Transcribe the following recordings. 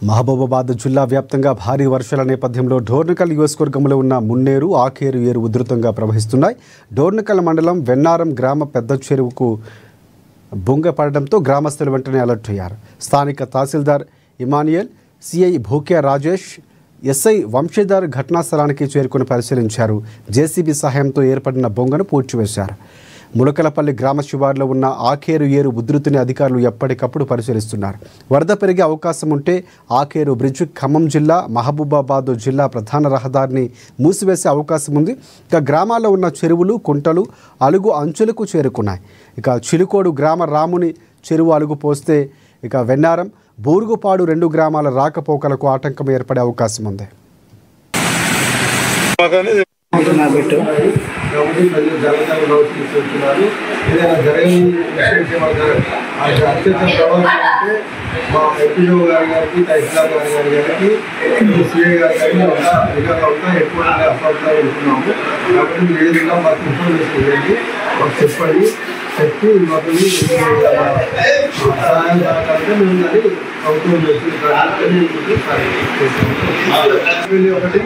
మహబూబాబాద్ జిల్లా వ్యాప్తంగా భారీ వర్షాల నేపథ్యంలో డోర్నకల్ నియోజకవర్గంలో ఉన్న మున్నేరు, ఆకేరు ఏరు ఉధృతంగా ప్రవహిస్తున్నాయి. డోర్నకల్ మండలం వెన్నారం గ్రామ పెద్ద చెరువుకు బొంగ పడడంతో గ్రామస్తులు వెంటనే అలర్ట్ అయ్యారు. స్థానిక tahsildar Emmanuel, CI Bhukya Rajesh, SI Vamsidhar ఘటనా స్థలానికి చేరుకుని పరిశీలించారు. జేసీబీ సహాయంతో ఏర్పడిన బొంగను పూడ్చివేశారు. ములకలపల్లి గ్రామ శివారులో ఉన్న ఆకేరు ఏరు ఉధృతిని అధికారులు ఎప్పటికప్పుడు పరిశీలిస్తున్నారు. వరద పెరిగే అవకాశం ఉంటే ఆకేరు బ్రిడ్జ్ ఖమ్మం జిల్లా, మహబూబాబాద్ జిల్లా ప్రధాన రహదారిని మూసివేసే అవకాశం ఉంది. ఇక గ్రామాల్లో ఉన్న చెరువులు, కుంటలు అలుగు అంచులకు చేరుకున్నాయి. ఇక చిలుకోడు గ్రామ రాముని చెరువు అలుగు పోస్తే ఇక వెన్నారం, బూరుగుపాడు 2 గ్రామాల రాకపోకలకు ఆటంకం ఏర్పడే అవకాశం ఉంది. ఏదైనా జరగని అత్యంత ప్రభావం అంటే మా ఎంపీఓ గారికి, తహసీల్దార్ గారికి, సిఐ గారికి అధికారులు అంతా ఎక్కువ అసలు వెళ్తున్నాము. కాబట్టి మీరు ఏదైనా మాకు ఇన్ఫర్మేషన్ ఇవ్వండి, మాకు చెప్పండి. చెప్పి మాకు సహాయం కావాలంటే మేము దాన్ని ప్రభుత్వం ఒకటి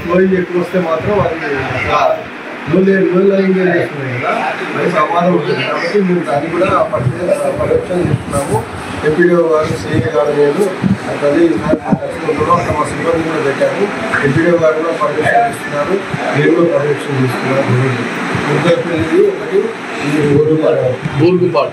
ఫ్లోయింగ్ ఎక్కువ వస్తే మాత్రం అది లోన్లైంగ్ చేస్తున్నాయి కదా, అది సమాధానం ఉంటుంది. కాబట్టి మేము దాన్ని కూడా పరీక్షలు చేస్తున్నాము. ఎంపీడీఓ గారు, సిఐ గారు, నేను తల్లి అక్కడ మా సిబ్బంది కూడా పెట్టాము. ఎంపీడీఓ గారు కూడా పర్యవేక్షణ చేస్తున్నారు, నేను కూడా పర్యవేక్షణ చేస్తున్నాను. ఒకటి బూరుగుపాడు